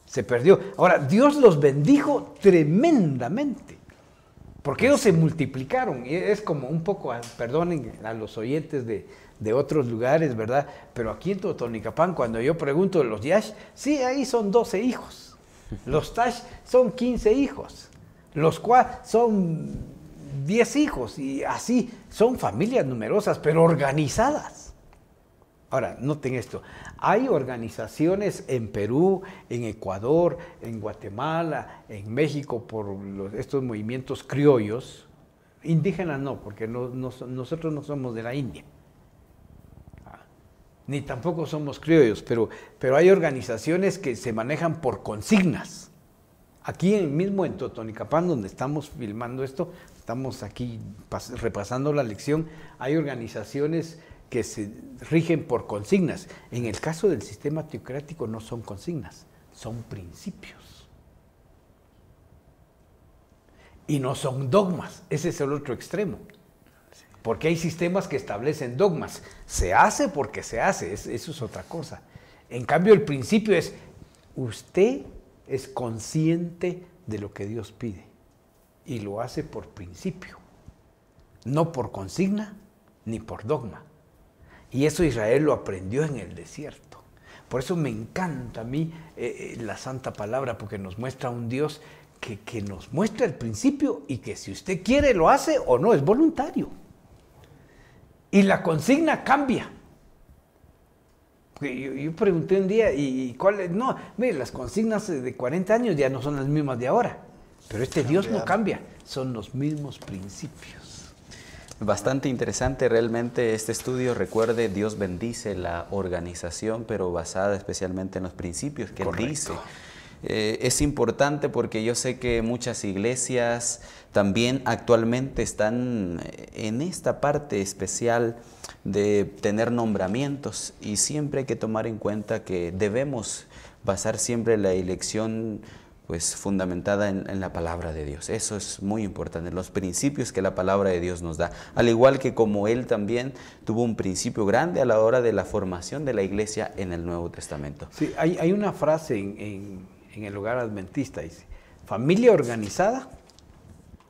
Se perdió. Ahora, Dios los bendijo tremendamente. Porque ellos se multiplicaron. Y es como un poco, perdonen a los oyentes de otros lugares, ¿verdad? Pero aquí en Totonicapán, cuando yo pregunto de los Yash, sí, ahí son 12 hijos. Los Tash son 15 hijos. Los Kwa son 10 hijos. Y así, son familias numerosas, pero organizadas. Ahora, noten esto. Hay organizaciones en Perú, en Ecuador, en Guatemala, en México, por estos movimientos criollos. Indígenas no, porque nosotros no somos de la India. Ni tampoco somos criollos, pero hay organizaciones que se manejan por consignas. Aquí mismo en Totonicapán, donde estamos filmando esto, estamos aquí repasando la lección, hay organizaciones que se rigen por consignas. En el caso del sistema teocrático no son consignas, son principios. Y no son dogmas, ese es el otro extremo. Porque hay sistemas que establecen dogmas. Se hace porque se hace, eso es otra cosa. En cambio, el principio es, usted es consciente de lo que Dios pide. Y lo hace por principio. No por consigna, ni por dogma. Y eso Israel lo aprendió en el desierto. Por eso me encanta a mí la Santa Palabra, porque nos muestra un Dios que nos muestra el principio y que si usted quiere lo hace o no, es voluntario. Y la consigna cambia. Yo pregunté un día, ¿y cuál es? No, mire, las consignas de 40 años ya no son las mismas de ahora. Pero este Dios no cambia, son los mismos principios. Bastante interesante realmente este estudio. Recuerde, Dios bendice la organización, pero basada especialmente en los principios que Él dice. Es importante porque yo sé que muchas iglesias también actualmente están en esta parte especial de tener nombramientos, y siempre hay que tomar en cuenta que debemos basar siempre la elección pues fundamentada en la palabra de Dios. Eso es muy importante, los principios que la palabra de Dios nos da. Al igual que como Él también tuvo un principio grande a la hora de la formación de la iglesia en el Nuevo Testamento. Sí, hay una frase en el hogar adventista, dice, familia organizada,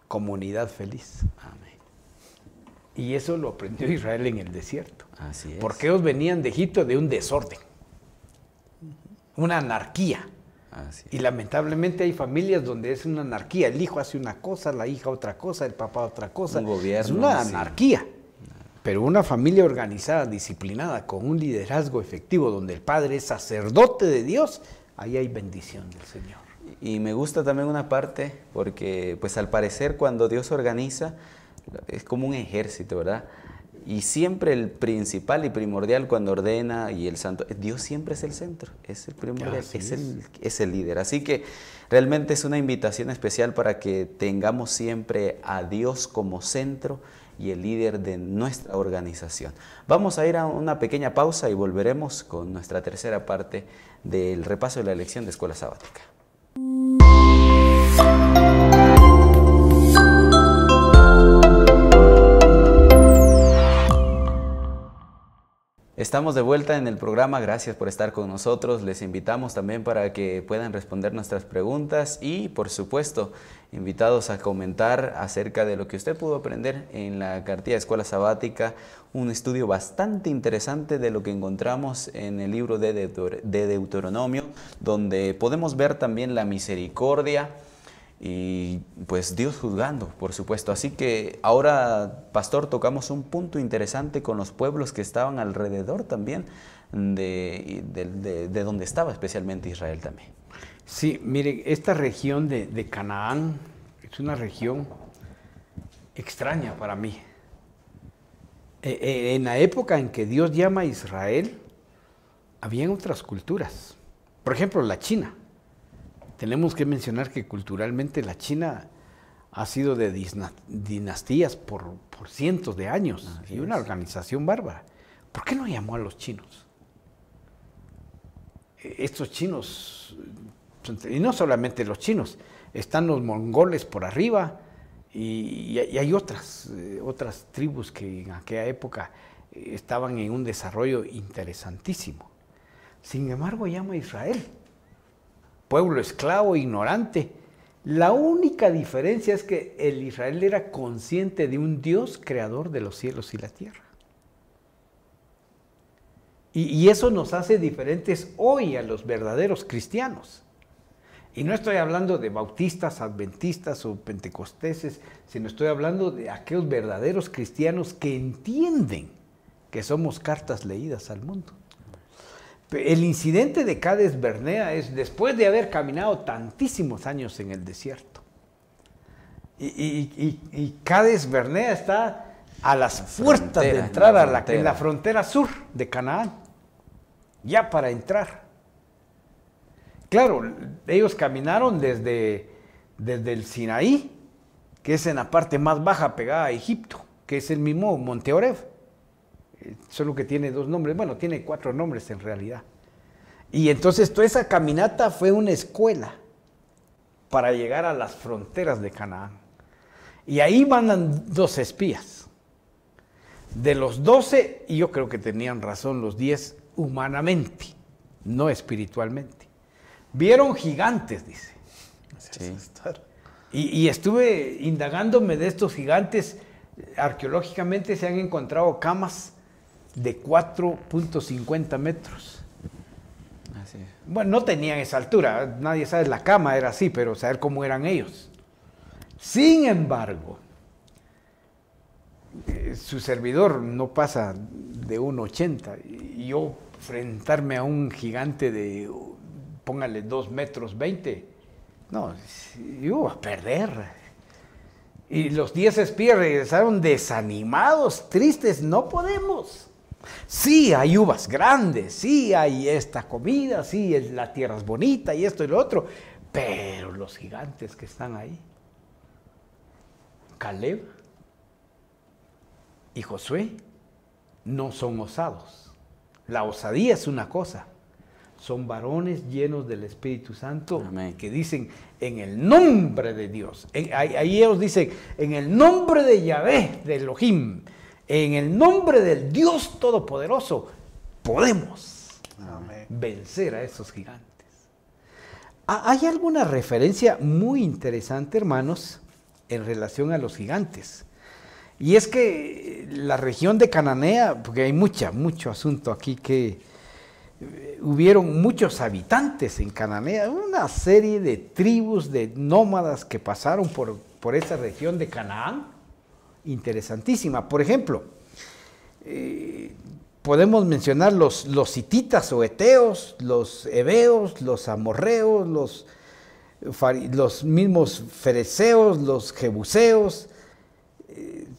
comunidad feliz. Amén. Y eso lo aprendió Israel en el desierto. Así es. Porque ellos venían de Egipto de un desorden, una anarquía. Así es. Y lamentablemente hay familias donde es una anarquía. El hijo hace una cosa, la hija otra cosa, el papá otra cosa. Un gobierno, es una sí. anarquía. Pero una familia organizada, disciplinada, con un liderazgo efectivo, donde el padre es sacerdote de Dios, ahí hay bendición del Señor. Y me gusta también una parte, porque pues al parecer cuando Dios organiza, es como un ejército, ¿verdad? Y siempre el principal y primordial cuando ordena y el santo, Dios siempre es el centro, es el primordial, es el líder. Así que realmente es una invitación especial para que tengamos siempre a Dios como centro y el líder de nuestra organización. Vamos a ir a una pequeña pausa y volveremos con nuestra tercera parte del repaso de la lección de Escuela Sabática. Estamos de vuelta en el programa, gracias por estar con nosotros. Les invitamos también para que puedan responder nuestras preguntas y, por supuesto, invitados a comentar acerca de lo que usted pudo aprender en la cartilla de Escuela Sabática, un estudio bastante interesante de lo que encontramos en el libro de Deuteronomio, donde podemos ver también la misericordia y pues Dios juzgando, por supuesto. Así que ahora, pastor, tocamos un punto interesante con los pueblos que estaban alrededor también de donde estaba especialmente Israel también. Sí, miren, esta región de Canaán es una región extraña para mí. En la época en que Dios llama a Israel, habían otras culturas. Por ejemplo, la China. Tenemos que mencionar que culturalmente la China ha sido de dinastías por cientos de años y una organización bárbara. ¿Por qué no llamó a los chinos? Estos chinos, y no solamente los chinos, están los mongoles por arriba y hay otras tribus que en aquella época estaban en un desarrollo interesantísimo. Sin embargo, llama a Israel. Pueblo esclavo, ignorante. La única diferencia es que el Israel era consciente de un Dios creador de los cielos y la tierra. Y eso nos hace diferentes hoy a los verdaderos cristianos. Y no estoy hablando de bautistas, adventistas o pentecosteses, sino estoy hablando de aquellos verdaderos cristianos que entienden que somos cartas leídas al mundo. El incidente de Cades Bernea es después de haber caminado tantísimos años en el desierto. Y Cades Bernea está a las puertas de entrar en la frontera sur de Canaán, ya para entrar. Claro, ellos caminaron desde el Sinaí, que es en la parte más baja pegada a Egipto, que es el mismo Monte Oreb. Solo que tiene 2 nombres, bueno, tiene 4 nombres en realidad. Y entonces toda esa caminata fue una escuela para llegar a las fronteras de Canaán. Y ahí mandan 2 espías. De los 12, y yo creo que tenían razón los 10 humanamente, no espiritualmente. Vieron gigantes, dice. Sí. Y estuve indagándome de estos gigantes. Arqueológicamente se han encontrado camas de 4.50 metros. Así es. Bueno, no tenían esa altura, nadie sabe, la cama era así, pero saber cómo eran ellos. Sin embargo, su servidor no pasa de 1,80 y yo enfrentarme a un gigante de, póngale 2 metros 20, no, yo iba a perder. Y los 10 espías regresaron desanimados, tristes, no podemos. Sí, hay uvas grandes, sí, hay esta comida, sí, la tierra es bonita y esto y lo otro, pero los gigantes que están ahí, Caleb y Josué, no son osados. La osadía es una cosa. Son varones llenos del Espíritu Santo. Amén. Que dicen, en el nombre de Dios. Ahí ellos dicen, en el nombre de Yahvé, de Elohim, en el nombre del Dios Todopoderoso, podemos vencer a esos gigantes. Hay alguna referencia muy interesante, hermanos, en relación a los gigantes. Y es que la región de Cananea, porque hay mucho asunto aquí que... hubieron muchos habitantes en Cananea, una serie de tribus, de nómadas que pasaron por esa región de Canaán, interesantísima. Por ejemplo, podemos mencionar los hititas o eteos, los heveos, los amorreos, los mismos fereceos, los jebuseos.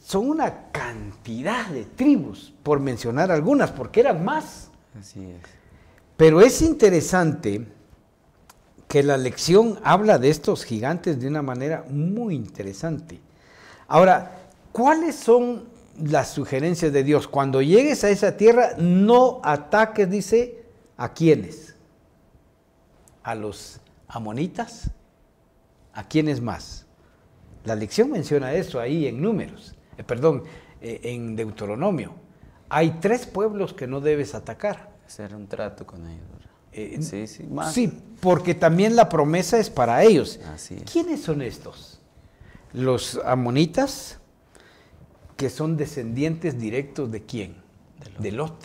Son una cantidad cantidad de tribus, por mencionar algunas, porque eran más. Así es. Pero es interesante que la lección habla de estos gigantes de una manera muy interesante. Ahora, ¿cuáles son las sugerencias de Dios? Cuando llegues a esa tierra, no ataques, dice, ¿a quiénes? ¿A los amonitas? ¿A quiénes más? La lección menciona eso ahí en Números, en Deuteronomio. Hay 3 pueblos que no debes atacar. Hacer un trato con ellos, ¿verdad? Sí, más. Sí, porque también la promesa es para ellos. Así es. ¿Quiénes son estos? Los amonitas, que son descendientes directos ¿de quién? De Lot.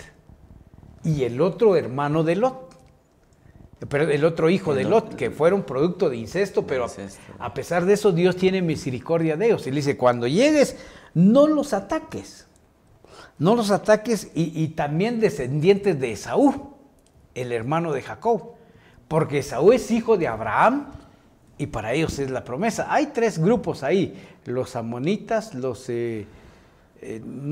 Y el otro hermano de Lot. Pero el otro hijo de Lot, que fueron producto de incesto, pero a pesar de eso Dios tiene misericordia de ellos. Y le dice, cuando llegues, no los ataques. No los ataques y también descendientes de Esaú, el hermano de Jacob. Porque Esaú es hijo de Abraham y para ellos es la promesa. Hay 3 grupos ahí, los amonitas, no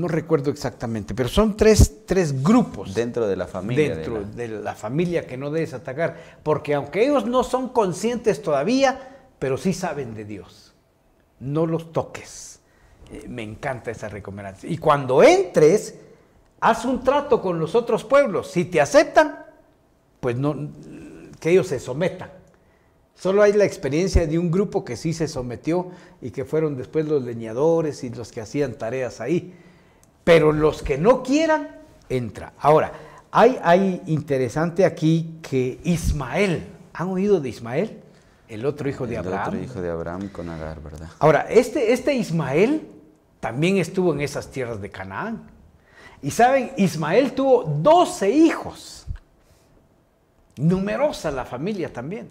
recuerdo exactamente, pero son tres grupos. Dentro de la familia. Dentro de la familia que no debes atacar. Porque aunque ellos no son conscientes todavía, pero sí saben de Dios. No los toques. Me encanta esa recomendación. Y cuando entres, haz un trato con los otros pueblos. Si te aceptan, pues no, que ellos se sometan. Solo hay la experiencia de un grupo que sí se sometió y que fueron después los leñadores y los que hacían tareas ahí. Pero los que no quieran, entra. Ahora, hay interesante aquí que Ismael, ¿han oído de Ismael? El otro hijo de Abraham. El otro hijo de Abraham con Agar, ¿verdad? Ahora, este Ismael también estuvo en esas tierras de Canaán. Y saben, Ismael tuvo 12 hijos. Numerosa la familia también.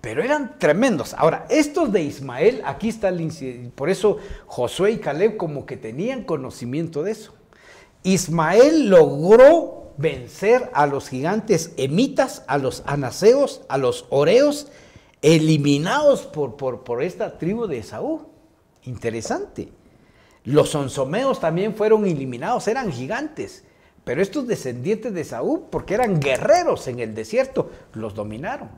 Pero eran tremendos. Ahora, estos de Ismael, aquí está el incidente. Por eso Josué y Caleb como que tenían conocimiento de eso. Ismael logró vencer a los gigantes emitas, a los anaseos, a los oreos, eliminados por esta tribu de Esaú. Interesante. Los onsomeos también fueron eliminados, eran gigantes. Pero estos descendientes de Esaú, porque eran guerreros en el desierto, los dominaron.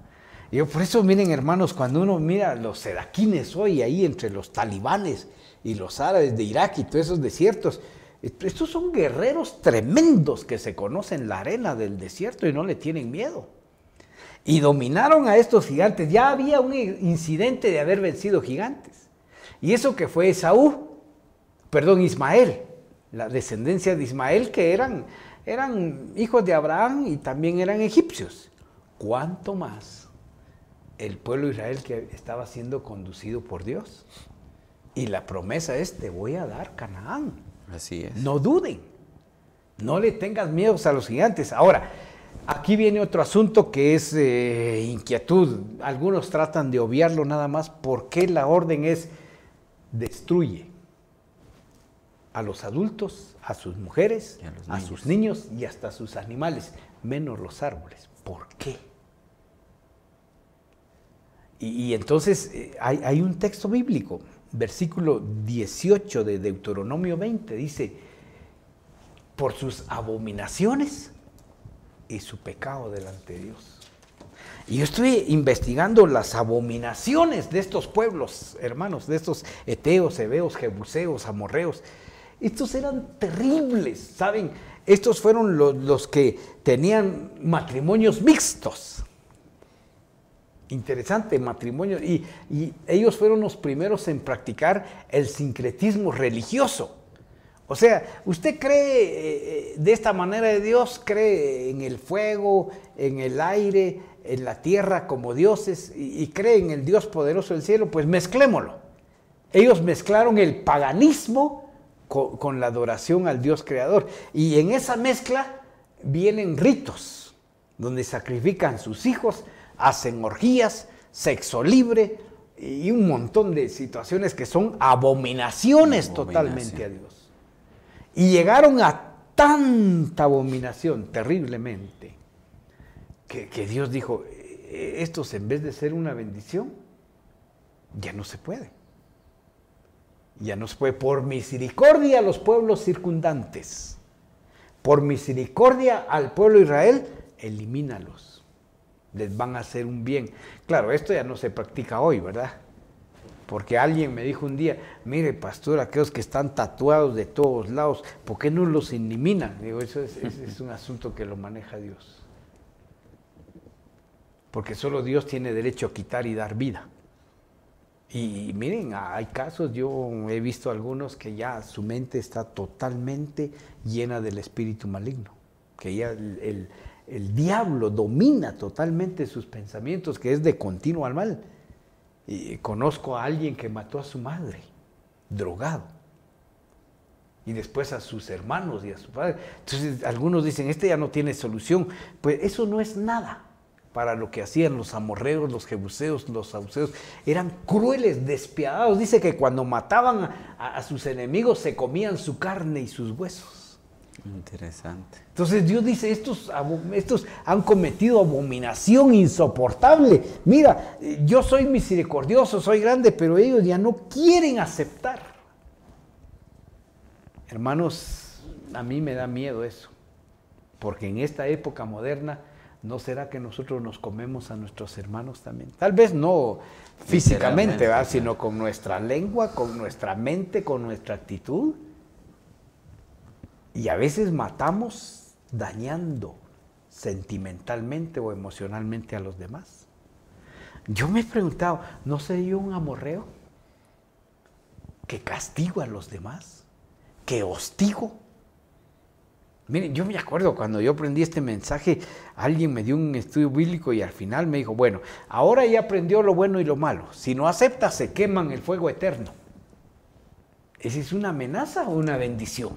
Y yo, por eso, miren, hermanos, cuando uno mira los sedaquines hoy ahí entre los talibanes y los árabes de Irak y todos esos desiertos, estos son guerreros tremendos que se conocen la arena del desierto y no le tienen miedo. Y dominaron a estos gigantes. Ya había un incidente de haber vencido gigantes. Y eso que fue Ismael, la descendencia de Ismael, que eran hijos de Abraham y también eran egipcios. ¿Cuánto más el pueblo de Israel que estaba siendo conducido por Dios? Y la promesa es, te voy a dar Canaán. Así es. No duden, no le tengas miedo a los gigantes. Ahora, aquí viene otro asunto que es inquietud. Algunos tratan de obviarlo nada más porque la orden es, destruye a los adultos, a sus mujeres, a sus niños y hasta a sus animales, menos los árboles. ¿Por qué? Y entonces hay un texto bíblico, versículo 18 de Deuteronomio 20, dice, por sus abominaciones y su pecado delante de Dios. Y yo estoy investigando las abominaciones de estos pueblos, hermanos, de estos eteos, heveos, jebuseos, amorreos. Estos eran terribles, ¿saben? Estos fueron los que tenían matrimonios mixtos. Interesante matrimonio. Y ellos fueron los primeros en practicar el sincretismo religioso. O sea, ¿usted cree de esta manera de Dios? ¿Cree en el fuego, en el aire, en la tierra como dioses? ¿Y cree en el Dios poderoso del cielo? Pues mezclémoslo. Ellos mezclaron el paganismo con la adoración al Dios creador. Y en esa mezcla vienen ritos, donde sacrifican sus hijos, hacen orgías, sexo libre y un montón de situaciones que son abominaciones totalmente a Dios. Y llegaron a tanta abominación terriblemente que Dios dijo, estos en vez de ser una bendición, ya no se puede. Ya no se puede. Por misericordia a los pueblos circundantes. Por misericordia al pueblo de Israel, elimínalos. Les van a hacer un bien. Claro, esto ya no se practica hoy, ¿verdad? Porque alguien me dijo un día, mire, pastor, aquellos que están tatuados de todos lados, ¿por qué no los eliminan? Digo, eso es un asunto que lo maneja Dios. Porque solo Dios tiene derecho a quitar y dar vida. Y miren, hay casos, yo he visto algunos que ya su mente está totalmente llena del espíritu maligno, que ya el diablo domina totalmente sus pensamientos, que es de continuo al mal. Y conozco a alguien que mató a su madre, drogado, y después a sus hermanos y a su padre. Entonces algunos dicen, este ya no tiene solución. Pues eso no es nada para lo que hacían los amorreos, los jebuseos, los saduceos. Eran crueles, despiadados. Dice que cuando mataban a sus enemigos se comían su carne y sus huesos. Interesante. Entonces Dios dice, estos han cometido abominación insoportable. Mira, yo soy misericordioso, soy grande, pero ellos ya no quieren aceptar. Hermanos, a mí me da miedo eso, porque en esta época moderna, ¿no será que nosotros nos comemos a nuestros hermanos también? Tal vez no físicamente, ¿verdad? Sino con nuestra lengua, con nuestra mente, con nuestra actitud. Y a veces matamos dañando sentimentalmente o emocionalmente a los demás. Yo me he preguntado, ¿no soy yo un amorreo que castigo a los demás? ¿Que hostigo? Miren, yo me acuerdo cuando yo aprendí este mensaje, alguien me dio un estudio bíblico y al final me dijo, bueno, ahora ya aprendió lo bueno y lo malo. Si no acepta, se quema en el fuego eterno. ¿Esa es una amenaza o una bendición?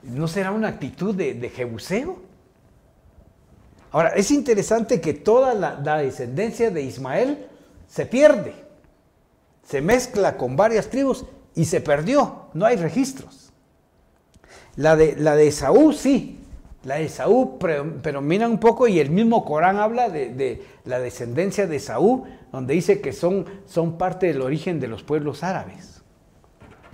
¿No será una actitud de jebuseo? Ahora, es interesante que toda la descendencia de Ismael se pierde. Se mezcla con varias tribus y se perdió. No hay registros. La de Esaú, sí. La de Esaú, pero mira un poco, y el mismo Corán habla de la descendencia de Esaú, donde dice que son parte del origen de los pueblos árabes.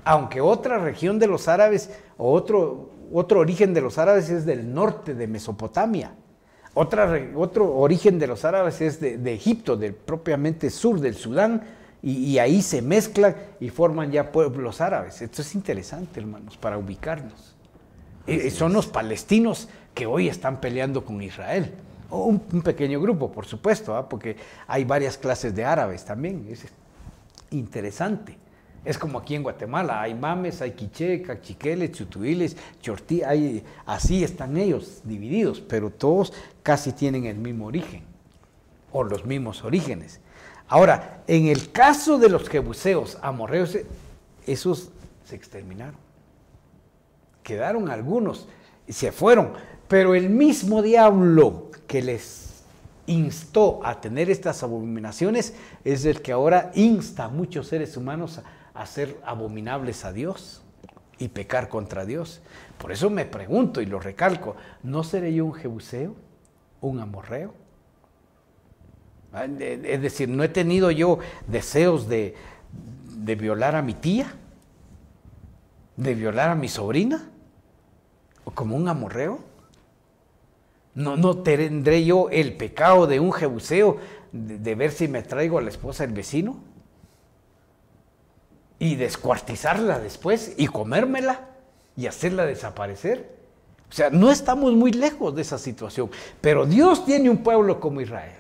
Aunque otra región de los árabes, o otro origen de los árabes es del norte de Mesopotamia. Otro origen de los árabes es de Egipto, del propiamente sur del Sudán, y ahí se mezclan y forman ya pueblos árabes. Esto es interesante, hermanos, para ubicarnos. Son los palestinos que hoy están peleando con Israel. Un pequeño grupo, por supuesto, ¿eh? Porque hay varias clases de árabes también. Es interesante. Es como aquí en Guatemala, hay mames, hay quiché, cachiqueles, chutuiles, chortí, así están ellos divididos, pero todos casi tienen el mismo origen, o los mismos orígenes. Ahora, en el caso de los jebuseos, amorreos, esos se exterminaron. Quedaron algunos, se fueron, pero el mismo diablo que les instó a tener estas abominaciones es el que ahora insta a muchos seres humanos a ser abominables a Dios y pecar contra Dios. Por eso me pregunto y lo recalco, ¿no seré yo un jebuseo, un amorreo? Es decir, ¿no he tenido yo deseos de violar a mi tía? ¿De violar a mi sobrina? ¿O como un amorreo? ¿No tendré yo el pecado de un jebuseo de ver si me traigo a la esposa del vecino? Y descuartizarla después y comérmela y hacerla desaparecer. O sea, no estamos muy lejos de esa situación. Pero Dios tiene un pueblo como Israel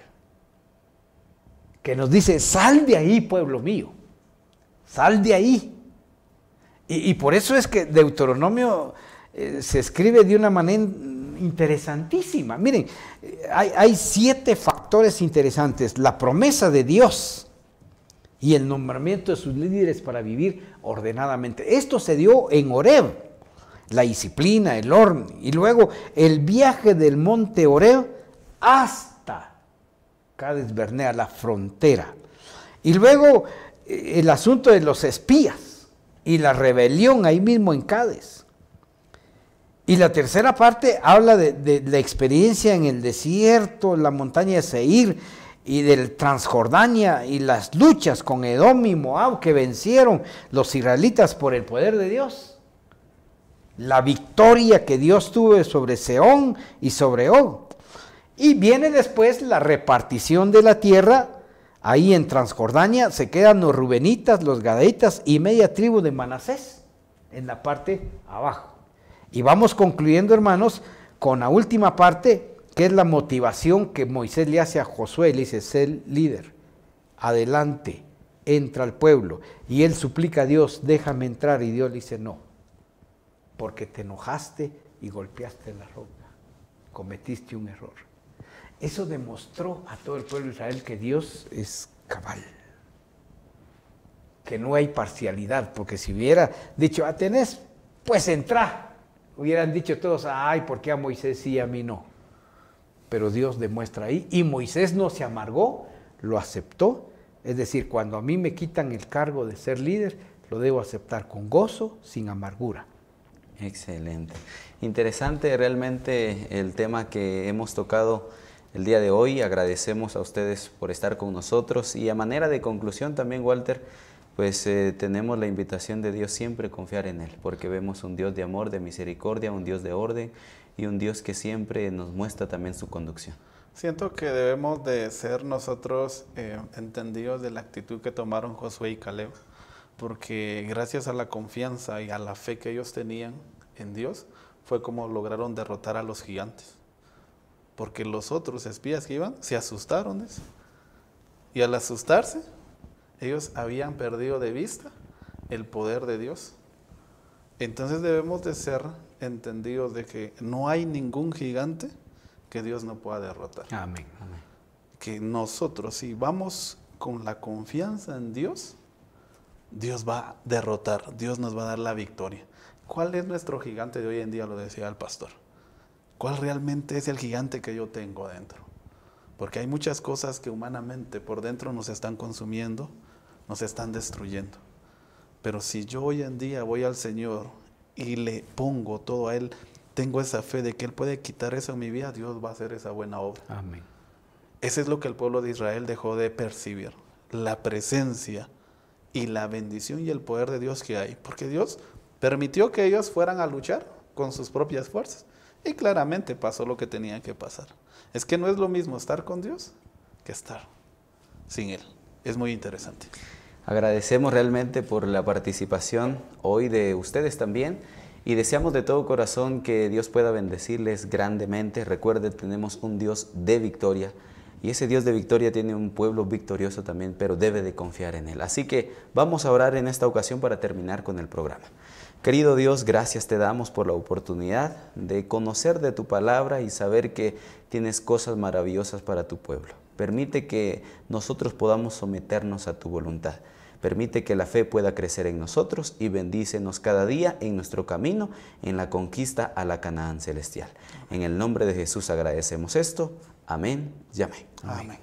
que nos dice, sal de ahí, pueblo mío, sal de ahí. Y por eso es que Deuteronomio se escribe de una manera interesantísima. Miren, hay 7 factores interesantes. La promesa de Dios y el nombramiento de sus líderes para vivir ordenadamente. Esto se dio en Horeb, la disciplina, el orden, y luego el viaje del monte Horeb hasta Cades Barnea, la frontera. Y luego el asunto de los espías y la rebelión ahí mismo en Cades. Y la tercera parte habla de la experiencia en el desierto, la montaña de Seir, y del Transjordania y las luchas con Edom y Moab que vencieron los israelitas por el poder de Dios. La victoria que Dios tuvo sobre Sehón y sobre Og. Y viene después la repartición de la tierra. Ahí en Transjordania se quedan los rubenitas, los gadeitas y media tribu de Manasés en la parte abajo. Y vamos concluyendo, hermanos, con la última parte, que es la motivación que Moisés le hace a Josué. Le dice: sé líder, adelante, entra al pueblo. Y él suplica a Dios: déjame entrar. Y Dios le dice: no, porque te enojaste y golpeaste la roca, cometiste un error. Eso demostró a todo el pueblo de Israel que Dios es cabal, que no hay parcialidad, porque si hubiera dicho: tenés, pues entra, hubieran dicho todos: ay, ¿por qué a Moisés sí y a mí no? Pero Dios demuestra ahí, y Moisés no se amargó, lo aceptó. Es decir, cuando a mí me quitan el cargo de ser líder, lo debo aceptar con gozo, sin amargura. Excelente. Interesante realmente el tema que hemos tocado el día de hoy. Agradecemos a ustedes por estar con nosotros, y a manera de conclusión también, Walter, pues tenemos la invitación de Dios siempre confiar en Él, porque vemos un Dios de amor, de misericordia, un Dios de orden y un Dios que siempre nos muestra también su conducción. Siento que debemos de ser nosotros entendidos de la actitud que tomaron Josué y Caleb, porque gracias a la confianza y a la fe que ellos tenían en Dios, fue como lograron derrotar a los gigantes. Porque los otros espías que iban se asustaron de eso. Y al asustarse, ellos habían perdido de vista el poder de Dios. Entonces debemos de ser entendidos de que no hay ningún gigante que Dios no pueda derrotar. Amén. Amén. Que nosotros, si vamos con la confianza en Dios, Dios va a derrotar, Dios nos va a dar la victoria. ¿Cuál es nuestro gigante de hoy en día? Lo decía el pastor. ¿Cuál realmente es el gigante que yo tengo dentro? Porque hay muchas cosas que humanamente por dentro nos están consumiendo, nos están destruyendo. Pero si yo hoy en día voy al Señor y le pongo todo a Él, tengo esa fe de que Él puede quitar eso en mi vida, Dios va a hacer esa buena obra. Amén. Ese es lo que el pueblo de Israel dejó de percibir, la presencia y la bendición y el poder de Dios que hay. Porque Dios permitió que ellos fueran a luchar con sus propias fuerzas. Y claramente pasó lo que tenía que pasar. Es que no es lo mismo estar con Dios que estar sin Él. Es muy interesante. Agradecemos realmente por la participación hoy de ustedes también, y deseamos de todo corazón que Dios pueda bendecirles grandemente. Recuerden, tenemos un Dios de victoria, y ese Dios de victoria tiene un pueblo victorioso también, pero debe de confiar en Él. Así que vamos a orar en esta ocasión para terminar con el programa. Querido Dios, gracias te damos por la oportunidad de conocer de tu palabra y saber que tienes cosas maravillosas para tu pueblo. Permite que nosotros podamos someternos a tu voluntad. Permite que la fe pueda crecer en nosotros y bendícenos cada día en nuestro camino en la conquista a la Canaán celestial. En el nombre de Jesús agradecemos esto. Amén y amén. Amén.